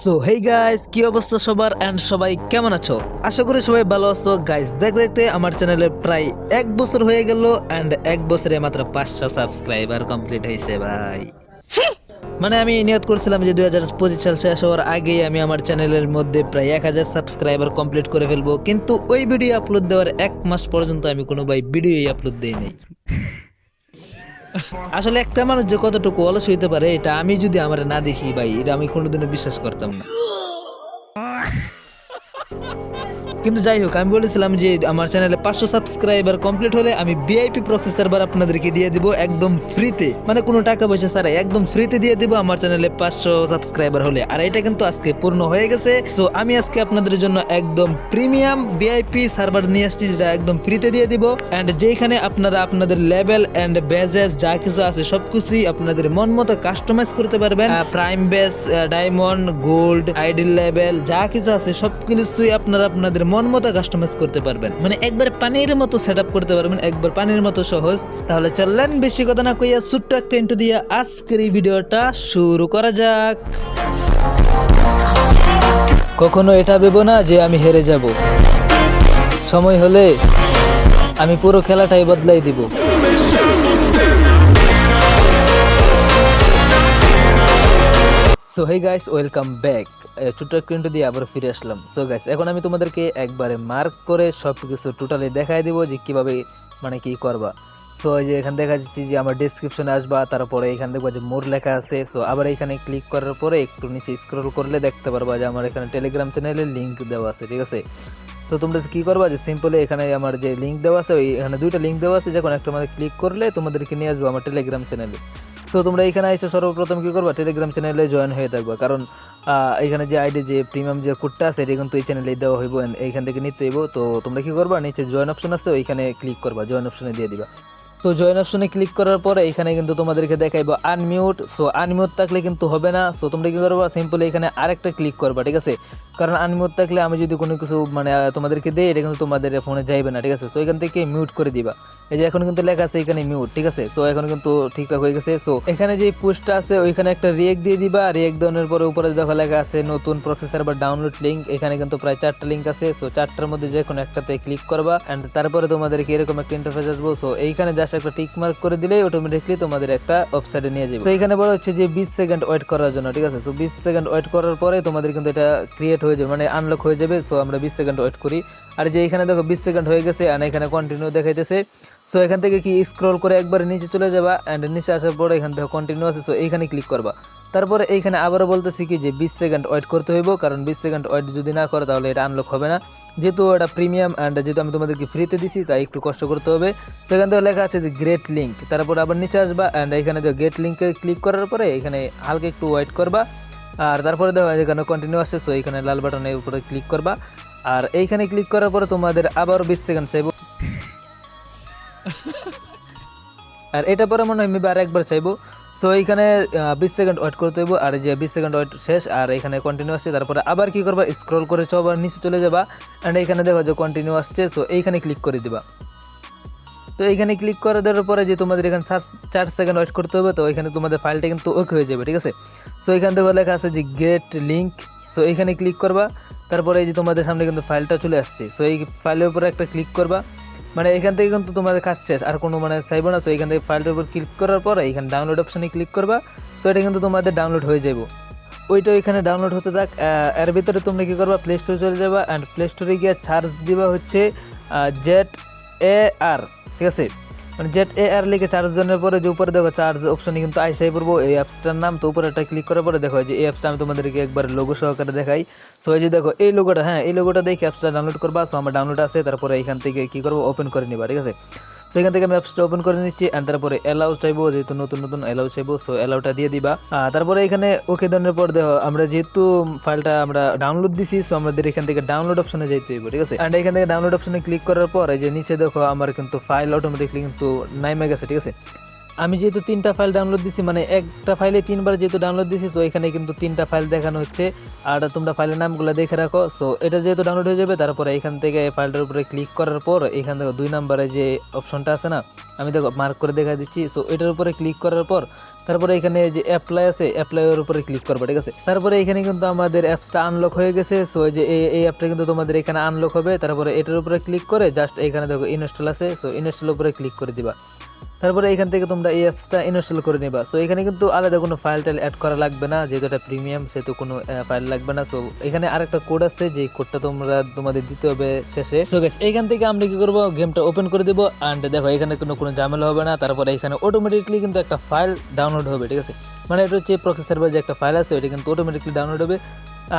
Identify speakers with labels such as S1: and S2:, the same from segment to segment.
S1: So hey guys, কি অবস্থা সবার এন্ড সবাই কেমন আছো? আশা করি সবাই ভালো আছো গাইস। দেখতে দেখতে আমার চ্যানেলে প্রায় 1 বছর হয়ে গেল এন্ড 1 বছরে মাত্র 500 সাবস্ক্রাইবার কমপ্লিট হয়েছে ভাই। মানে আমি নিয়ত করছিলাম যে 2025 সাল শেষ হওয়ার আগেই আমি আমার চ্যানেলের মধ্যে প্রায় 1000 সাবস্ক্রাইবার কমপ্লিট করে ফেলবো, কিন্তু ওই ভিডিও আপলোড দেওয়ার 1 মাস পর্যন্ত আমি কোনো ভাই ভিডিওই আপলোড দেই নাই। আসলে একটা মানুষ যে কতটুকু অলস হইতে পারে এটা আমি যদি আমার না দেখি ভাই, এটা আমি কোনোদিনও বিশ্বাস করতাম না। কিন্তু যাই হোক, আমি বলেছিলাম যে আমার চ্যানেলে 500 সাবস্ক্রাইবার কমপ্লিট হলে আমি ভিআইপি প্রক্সি সার্ভার আপনাদেরকে দিয়ে দিব একদম ফ্রিতে, মানে কোনো টাকা পয়সা ছাড়াই একদম ফ্রিতে দিয়ে দিব আমার চ্যানেলে 500 সাবস্ক্রাইবার হলে। আর এটা কিন্তু আজকে পূর্ণ হয়ে গেছে। সো আমি আজকে আপনাদের জন্য একদম প্রিমিয়াম ভিআইপি সার্ভার নিয়ে আসছি, যেটা একদম ফ্রিতে দিয়ে দিব। এন্ড যেখানে আপনারা আপনাদের লেভেল এন্ড বেজেস যা কিছু আছে সবকিছুই আপনাদের মন মতো কাস্টমাইজ করতে পারবেন। Prime base, diamond, gold, idol level যা কিছু আছে সবকিছুই আপনারা আপনাদের মন মতো কাস্টমাইজ করতে পারবেন, মানে একবার পানির মতো সেটআপ করতে পারবেন, একবার পানির মতো সহজ। তাহলে চললেন বেশি কথা না কইয়া ছোট্ট একটা ইন্ট্রো দিয়ে আজকের এই ভিডিওটা শুরু করা যাক। কখনো এটা ভেবো না যে আমি হেরে যাব, সময় হলে আমি পুরো খেলাটাই বদলাই দিব। So hey guys, welcome back. ছোট্ট একটা ইন্ট্রো দিয়ে আবার ফিরে আসলাম। সো গাইস, এখন আমি তোমাদেরকে একবারে মার্ক করে সব কিছু টোটালি দেখাই দিব যে কিভাবে মানে কি করবা। সো এই যে এখানে দেখা যাচ্ছে যে আমার ডেসক্রিপশনে আসবা, তারপরে এখানে দেখবা যে মোর লেখা আছে। সো আবার এখানে ক্লিক করার পরে একটু নিচে স্ক্রল করলে দেখতে পারবা যে আমার এখানে টেলিগ্রাম চ্যানেলের লিঙ্ক দেওয়া আছে, ঠিক আছে। সো তোমরা কি করবা যে সিম্পলি এখানে আমার যে লিঙ্ক দেওয়া আছে, ওই এখানে দুইটা লিঙ্ক দেওয়া আছে, যখন একটা মধ্যে ক্লিক করলে তোমাদেরকে নিয়ে আসবো আমার টেলিগ্রাম চ্যানেলে। সো তোমরা এখানে এসে সর্বপ্রথম কি করবা, টেলিগ্রাম চ্যানেলে জয়েন হয়ে থাকবা, কারণ এখানে যে আইডি যে প্রিমিয়াম যে কোডটা আছে এটা কিন্তু এই চ্যানেলে দেওয়া হইব, এইখান থেকে নিতে হইব। তো তোমরা কি করবা, নিচে জয়েন অপশন আছে ওইখানে ক্লিক করবা, জয়েন অপশনে দিয়ে দিবা। তো জয়েন অপশনে ক্লিক করার পরে এখানে কিন্তু তোমাদেরকে দেখাইবো আনমিউট। সো আনমিউট থাকলে কিন্তু হবে না। সো তোমরা কি করবা, সিম্পলি এখানে আরেকটা ক্লিক করবা, ঠিক আছে। কারণ আনমিউট থাকলে আমি যদি কোনো কিছু মানে তোমাদেরকে দেই, এটা কিন্তু তোমাদের ফোনে যাইবে না, ঠিক আছে। সো এখান থেকে মিউট করে দিবা। এই যে এখন কিন্তু লেখা আছে এখানে মিউট, ঠিক আছে। সো এখন কিন্তু ঠিকঠাক হয়ে গেছে। সো এখানে যে পোস্টটা আছে ওইখানে একটা রিয়েক্ট দিয়ে দিবা। রিয়েক্ট দেওয়ার পরে উপরে দেখো লেখা আছে নতুন প্রক্সি সার্ভার ডাউনলোড লিঙ্ক। এখানে কিন্তু প্রায় 4টা লিঙ্ক আছে। সো 4টার মধ্যে যে কোনো একটাতে ক্লিক করবা এন্ড তারপরে তোমাদেরকে এরকম একটা ইন্টারফেস আসবো। সো এইখানে জাস্ট একটা টিক মার্ক করে দিলেই অটোমেটিকলি তোমাদের একটা ওয়েবসাইটে নিয়ে যাবে। সো এখানে বলা হচ্ছে যে 20 সেকেন্ড ওয়েট করার জন্য, ঠিক আছে। সো 20 সেকেন্ড ওয়েট করার পরে তোমাদের কিন্তু এটা ক্রিয়েট হয়ে যাবে, মানে আনলক হয়ে যাবে। সো আমরা 20 সেকেন্ড ওয়েট করি। আর যে এখানে দেখো 20 সেকেন্ড হয়ে গেছে আর এখানে কন্টিনিউ দেখাইতেছে। সো এখান থেকে কি স্ক্রল করে একবার নিচে চলে যাবা এন্ড নিচে আসার পরে এখান থেকে কন্টিনিউ আছে। সো এইখানে ক্লিক করবা। তারপরে এইখানে আবারও বলতেছি কি যে 20 সেকেন্ড ওয়েট করতে হইব, কারণ 20 সেকেন্ড ওয়েট যদি না করো তাহলে এটা আনলক হবে না, যেহেতু এটা প্রিমিয়াম অ্যান্ড যেহেতু আমি তোমাদেরকে ফ্রিতে দিছি তাই একটু কষ্ট করতে হবে। সেখান থেকে লেখা আছে যে গ্রেট লিঙ্ক, তারপর আবার নিচে আসবা অ্যান্ড এখানে যে গেট লিঙ্কে ক্লিক করার পরে এখানে হালকা একটু ওয়েট করবা। আর তারপরে দেখো এখানে কন্টিনিউ আসছে। সো এইখানে লাল বাটনের উপরে ক্লিক করবা। আর এইখানে ক্লিক করার পরে তোমাদের আবার 20 সেকেন্ড চাইবো। আর এটা পরে মনে হয় মেবি আর একবার চাইবো। সো এইখানে 20 সেকেন্ড ওয়েট করতে হইব। আর যে 20 সেকেন্ড ওয়েট শেষ আর এখানে কন্টিনিউ আসছে। তারপরে আবার কি করবা, স্ক্রল করে আবার নিচে চলে যাবা অ্যান্ড এইখানে দেখো যে কন্টিনিউ আসছে। সো এইখানে ক্লিক করে দিবা। তো এইখানে ক্লিক করে দেওয়ার পরে যে তোমাদের এখানে 4 সেকেন্ড ওয়েট করতে হবে। তো এখানে তোমাদের ফাইলটা কিন্তু ওকে হয়ে যাবে, ঠিক আছে। সো এখান থেকে লেখা আছে যে গেট লিঙ্ক। সো এইখানে ক্লিক করবা। তারপরে এই যে তোমাদের সামনে কিন্তু ফাইলটা চলে আসছে। সো এই ফাইলের উপরে একটা ক্লিক করবা, মানে এখান থেকে কিন্তু তোমাদের কাজ শেষ, আর কোনো মানে চাইবো না। সো এখান থেকে ফাইলটার উপর ক্লিক করার পরে এখানে ডাউনলোড অপশানে ক্লিক করবা। সো এটা কিন্তু তোমাদের ডাউনলোড হয়ে যাবো। ওইটা এখানে ডাউনলোড হতে থাক। এর ভিতরে তোমরা কী করবা, প্লে স্টোরে চলে যাবা অ্যান্ড প্লে স্টোরে গিয়ে সার্চ দিবা হচ্ছে ZAR, ঠিক আছে। মানে ZAR লিখে চার্জ দেওয়ার পরে যে উপরে দেখো চার্জ অপশনে কিন্তু আইসাই পড়বো এই অ্যাপসটার নাম। তো উপরে একটা ক্লিক করার পরে দেখো যে এই অ্যাপসটা আমি তোমাদেরকে একবার লোগো সহকারে দেখাই। সো এই যে দেখো এই লোগোটা, হ্যাঁ এই লোগোটা দেখে অ্যাপসটা ডাউনলোড করবা। সো আমার ডাউনলোড আছে, তারপরে এখান থেকে কী করবো, ওপেন করে নিবা, ঠিক আছে। সো এখান থেকে আমি অ্যাপসটা ওপেন করে নিচ্ছি অ্যান্ড তারপরে অ্যালাউ চাইবো, যেহেতু নতুন নতুন অ্যালাউ চাইবো। সো অ্যালাউটা দিয়ে দিবা। তারপরে এখানে ওকে দেওয়ার পর দেখো আমরা যেহেতু ফাইলটা আমরা ডাউনলোড দিছি, সো আমাদের এখান থেকে ডাউনলোড অপশনে যেতে হইব, ঠিক আছে। অ্যান্ড এখান থেকে ডাউনলোড অপশনে ক্লিক করার পর এই যে নিচে দেখো আমার কিন্তু ফাইল অটোমেটিকলি কিন্তু নাইমে গেছে, ঠিক আছে। আমি যেহেতু 3টা ফাইল ডাউনলোড দিছি, মানে একটা ফাইলে 3বার যেহেতু ডাউনলোড দিছি, সো এখানে কিন্তু 3টা ফাইল দেখানো হচ্ছে। আর তোমরা ফাইলের নামগুলো দেখে রাখো। সো এটা যেহেতু ডাউনলোড হয়ে যাবে, তারপরে এখান থেকে ফাইলটার উপরে ক্লিক করার পর এখান থেকে 2 নম্বরে যে অপশনটা আছে না, আমি দেখো মার্ক করে দেখা দিচ্ছি। সো এটার উপরে ক্লিক করার পর তারপরে এখানে যে অ্যাপ্লাই আছে, অ্যাপ্লাইয়ের উপরে ক্লিক করবে, ঠিক আছে। তারপরে এখানে কিন্তু আমাদের অ্যাপসটা আনলক হয়ে গেছে। সো এই যে এই অ্যাপটা কিন্তু তোমাদের এখানে আনলক হবে। তারপরে এটার উপরে ক্লিক করে জাস্ট এখানে দেখো ইনস্টল আছে, সো ইনস্টলের উপরে ক্লিক করে দিবা। তারপরে এখান থেকে তোমরা এই অ্যাপসটা ইনস্টল করে নিবা। সো এখানে কিন্তু আলাদা কোনো ফাইল টাইল অ্যাড করা লাগবে না, যেহেতু এটা প্রিমিয়াম সেহেতু কোনো ফাইল লাগবে না। সো এখানে আরেকটা কোড আছে, যে কোডটা তোমাদের দিতে হবে শেষে। সো গাইস এইখান থেকে আমরা কি করবো, গেমটা ওপেন করে দেবো। অ্যান্ড দেখো এখানে কোনো ঝামেলা হবে না। তারপরে এখানে অটোমেটিকলি কিন্তু একটা ফাইল ডাউনলোড হবে, ঠিক আছে। মানে এটা হচ্ছে প্রক্সি সার্ভার যে একটা ফাইল আছে, ওইটা কিন্তু অটোমেটিকলি ডাউনলোড হবে।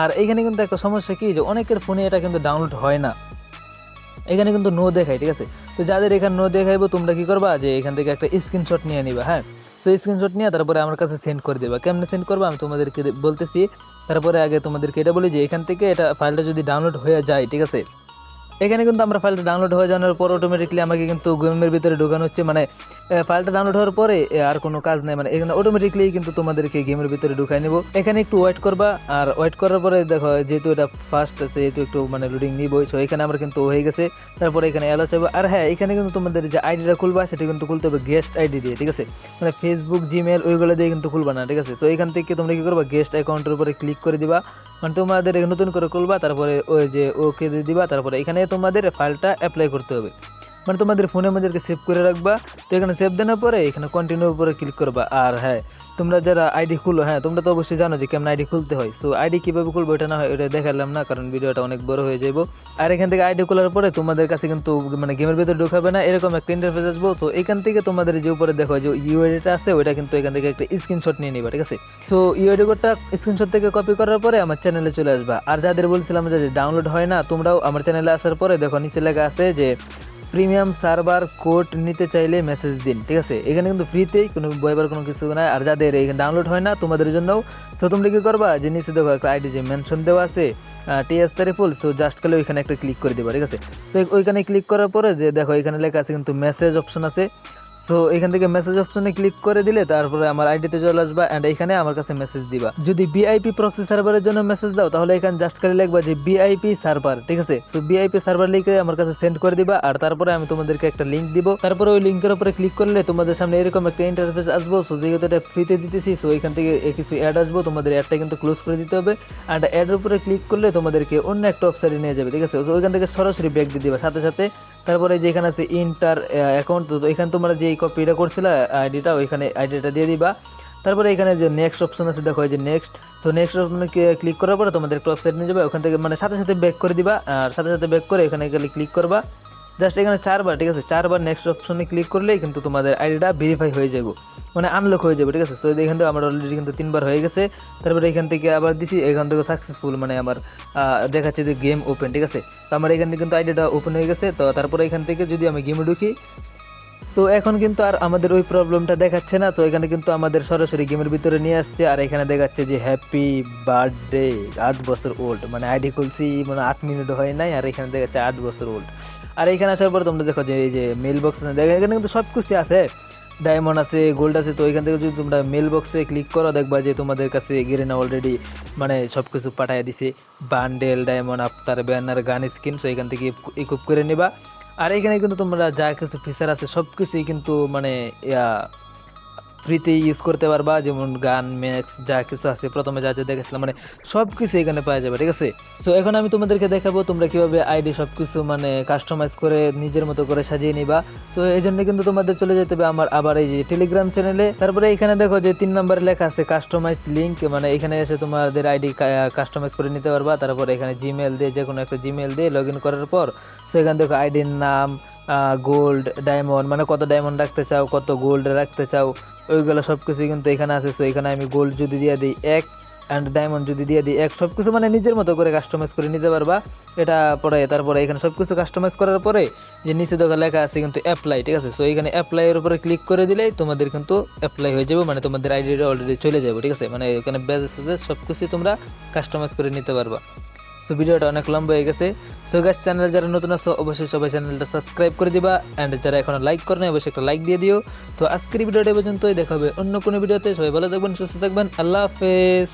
S1: আর এখানে কিন্তু একটা সমস্যা কি, যে অনেকের ফোনে এটা কিন্তু ডাউনলোড হয় না, এখানে কিন্তু নো দেখায়, ঠিক আছে। তো যাদের এখানে নো দেখাইবো, তোমরা কি করবা, যে এখান থেকে একটা স্ক্রিনশট নিয়ে নিবা। হ্যাঁ, সো স্ক্রিনশট নিয়ে তারপরে আমার কাছে সেন্ড করে দেবা। কেমনে সেন্ড করবা আমি তোমাদেরকে বলতেছি। তারপরে আগে তোমাদেরকে এটা বলি যে এখান থেকে এটা ফাইলটা যদি ডাউনলোড হয়ে যায়, ঠিক আছে, এখানে কিন্তু আমরা ফাইলটা ডাউনলোড হয়ে যাওয়ার পর অটোমেটিকলি আমাকে কিন্তু গেমের ভিতরে ঢোকানো হচ্ছে। মানে ফাইলটা ডাউনলোড হওয়ার পরে আর কোনো কাজ নেই, মানে এখানে অটোমেটিকলি কিন্তু তোমাদেরকে গেমের ভিতরে ঢুকাই নেব। এখানে একটু ওয়েট করবা। আর ওয়েট করার পরে দেখো যেহেতু এটা ফার্স্ট, যেহেতু একটু মানে লোডিং নিবই। সো এখানে আমরা কিন্তু হয়ে গেছে। তারপরে এখানে অ্যালো চাইবো। আর হ্যাঁ, এখানে কিন্তু তোমাদের যে আইডিটা খুলবা সেটা কিন্তু খুলতে হবে গেস্ট আইডি দিয়ে, ঠিক আছে। মানে ফেসবুক, জিমেল ওইগুলো দিয়ে কিন্তু খুলবা না, ঠিক আছে। তো এখান থেকে তোমরা কি করবা, গেস্ট অ্যাকাউন্টের উপরে ক্লিক করে দিবা। মানে তোমাদের নতুন করে খুলবা, তারপরে ওই যে ওকে দিয়ে দিবা। তারপরে এখানে তোমাদের ফাইলটা অ্যাপ্লাই করতে হবে, মানে তোমাদের ফোনের মধ্যে সেভ করে রাখবা। তো এখানে সেভ দেওয়ার পরে এখানে কন্টিনিউর উপরে ক্লিক করবা। আর হ্যাঁ, তোমরা যারা আইডি খুলো, হ্যাঁ তোমরা তো অবশ্যই জানো যে কেমন আইডি খুলতে হয়। সো আইডি কীভাবে খুলবো এটা না হয় ওটা দেখালাম না, কারণ ভিডিওটা অনেক বড় হয়ে যাবো। আর এখান থেকে আইডি খোলার পরে তোমাদের কাছে কিন্তু মানে গেমের ভিতরে ঢোকাবে না, এরকম একটা ইন্টারফেস আসবো। তো এখান থেকে তোমাদের যে উপরে দেখো যে ইউআইডিটা আছে, ওইটা কিন্তু এখান থেকে একটা স্ক্রিনশট নিয়ে নিবা, ঠিক আছে। সো ইউআইডি কোডটা স্ক্রিনশট থেকে কপি করার পরে আমার চ্যানেলে চলে আসবা। আর যাদের বলছিলাম যে ডাউনলোড হয় না, তোমরাও আমার চ্যানেলে আসার পরে দেখো নিচে লেখা আছে যে প্রিমিয়াম সার্ভার কোড নিতে চাইলে মেসেজ দিন, ঠিক আছে। এখানে কিন্তু ফ্রিতেই, কোনো বইবার কোনো কিছু নাই। আর যাদের এখানে ডাউনলোড হয় না তোমাদের জন্যও, সো তোমরা কী করবা, যে নিচে দেখো একটা আইডি যে মেনশন দেওয়া আছে টিএস তারিফুল, সো জাস্ট খালি ওইখানে একটা ক্লিক করে দেবা, ঠিক আছে। সো ওইখানে ক্লিক করার পরে যে দেখো এখানে লেখা আছে কিন্তু মেসেজ অপশন আছে। সো এখান থেকে মেসেজ অপশনে ক্লিক করে দিলে তারপরে আমার আইডিতে চলে আসবা। অ্যান্ড এখানে আমার কাছে মেসেজ দিবা। যদি বিআইপি প্রক্সি সার্ভারের জন্য মেসেজ দাও, তাহলে এখানে জাস্ট খালি লিখবা যে বিআইপি সার্ভার, ঠিক আছে। সো বিআইপি সার্ভার লিখে আমার কাছে সেন্ড করে দিবা। আর তারপরে আমি তোমাদেরকে একটা লিঙ্ক দিব। তারপরে ওই লিঙ্কের উপরে ক্লিক করলে তোমাদের সামনে এরকম একটা ইন্টারফেস আসবো। সো যেহেতু এটা ফ্রিতে দিতেছি, সো এখান থেকে কিছু অ্যাড আসবো, তোমাদের অ্যাডটা কিন্তু ক্লোজ করে দিতে হবে। আর অ্যাডের উপরে ক্লিক করলে তোমাদেরকে অন্য একটা ওয়েবসাইটে নিয়ে যাবে, ঠিক আছে। তো ওইখান থেকে সরাসরি ব্যাক দিয়ে দিবা সাথে সাথে। তারপরে যেখানে আছে ইন্টার অ্যাকাউন্ট, তো এখানে তোমরা যে কপিটা করছিলে আইডিটা, ওইখানে আইডিটা দিয়ে দিবা। তারপরে এখানে যে নেক্সট অপশন আছে দেখো, এই যে নেক্সট, তো নেক্সট অপশনে ক্লিক করার পরে তোমাদের একটা ওয়েবসাইট নিয়ে যাবে। ওখান থেকে মানে সাথে সাথে ব্যাক করে দিবা। আর সাথে সাথে ব্যাক করে এখানে গেলে ক্লিক করবা জাস্ট এখানে 4বার, ঠিক আছে। 4বার নেক্সট অপশনে ক্লিক করলেই কিন্তু তোমাদের আইডিটা ভেরিফাই হয়ে যাবে, মানে আনলক হয়ে যাবে, ঠিক আছে। সো এখান থেকে আমার অলরেডি কিন্তু 3বার হয়ে গেছে। তারপরে এখান থেকে আবার দিছি, এখান থেকে সাকসেসফুল, মানে আমার দেখাচ্ছে যে গেম ওপেন, ঠিক আছে। তো আমার এখানে কিন্তু আইডিটা ওপেন হয়ে গেছে। তো তারপরে এখান থেকে যদি আমি গেমে ঢুকি, তো এখন কিন্তু আর আমাদের ওই প্রবলেমটা দেখাচ্ছে না। তো এখানে কিন্তু আমাদের সরাসরি গেমের ভিতরে নিয়ে আসছে। আর এখানে দেখাচ্ছে যে হ্যাপি বার্থডে 8 বছর ওল্ড, মানে আইডি খুলছি মানে 8 মিনিট হয় নাই, আর এখানে দেখাচ্ছে 8 বছর ওল্ড। আর এখানে আসার পর তোমরা দেখো যে এই যে মেল বক্স আছে, দেখো এখানে কিন্তু সব কিছু আছে, ডায়মন্ড আছে, গোল্ড আছে। তো এখান থেকে যদি তোমরা মেল বক্সে ক্লিক করো, দেখবা যে তোমাদের কাছে গেরিনা অলরেডি মানে সব কিছু পাঠিয়ে দিছে, বান্ডেল, ডায়মন্ড, আফতার, ব্যানার, গান স্কিন। সো এখান থেকে ইকুইপ করে নিবা। আর এখানে কিন্তু তোমরা যা কিছু ফিচার আছে সব কিছুই কিন্তু মানে ফ্রিতে ইউজ করতে পারবা, যেমন গান, ম্যাক্স, যা কিছু আছে প্রথমে যা যা দেখেছিলাম মানে সব কিছু এখানে পাওয়া যাবে, ঠিক আছে। সো এখন আমি তোমাদেরকে দেখাবো তোমরা কীভাবে আইডি সব কিছু মানে কাস্টমাইজ করে নিজের মতো করে সাজিয়ে নিবা। তো এই জন্য কিন্তু তোমাদের চলে যেতে হবে আমার আবার এই যে টেলিগ্রাম চ্যানেলে। তারপরে এখানে দেখো যে 3 নম্বরে লেখা আছে কাস্টমাইজ লিঙ্ক, মানে এখানে এসে তোমাদের আইডি কাস্টমাইজ করে নিতে পারবা। তারপরে এখানে জিমেল দিয়ে, যে কোনো একটা জিমেল দিয়ে লগ ইন করার পর সো এখানে দেখো আইডির নাম, গোল্ড, ডায়মন্ড, মানে কত ডায়মন্ড রাখতে চাও, কত গোল্ড রাখতে চাও, ওইগুলো সব কিছুই কিন্তু এখানে আছে। সো এখানে আমি গোল্ড যদি দিয়ে দিই 1 অ্যান্ড ডায়মন্ড যদি দিয়ে দিই 1, সব কিছু মানে নিজের মতো করে কাস্টমাইজ করে নিতে পারবা এটা পরে। তারপরে এখানে সব কিছু কাস্টমাইজ করার পরে যে নিচে দেখো লেখা আছে কিন্তু অ্যাপ্লাই, ঠিক আছে। সো এখানে অ্যাপ্লাইয়ের উপরে ক্লিক করে দিলেই তোমাদের কিন্তু অ্যাপ্লাই হয়ে যাবে, মানে তোমাদের আইডিটা অলরেডি চলে যাবে, ঠিক আছে। মানে এখানে বেজ আছে, সব কিছুই তোমরা কাস্টমাইজ করে নিতে পারবা। সো ভিডিওটা অনেক লম্বা হয়ে গেছে। সো গাইস, চ্যানেলে যারা নতুন আছো অবশ্যই সবাই চ্যানেলটা সাবস্ক্রাইব করে দিবা, অ্যান্ড যারা এখনো লাইক করে নাই অবশ্যই একটা লাইক দিয়ে দিও। তো আজকের ভিডিওটা পর্যন্তই, দেখা হবে অন্য কোনো ভিডিওতে। সবাই ভালো থাকবেন, সুস্থ থাকবেন, আল্লাহ হাফেজ।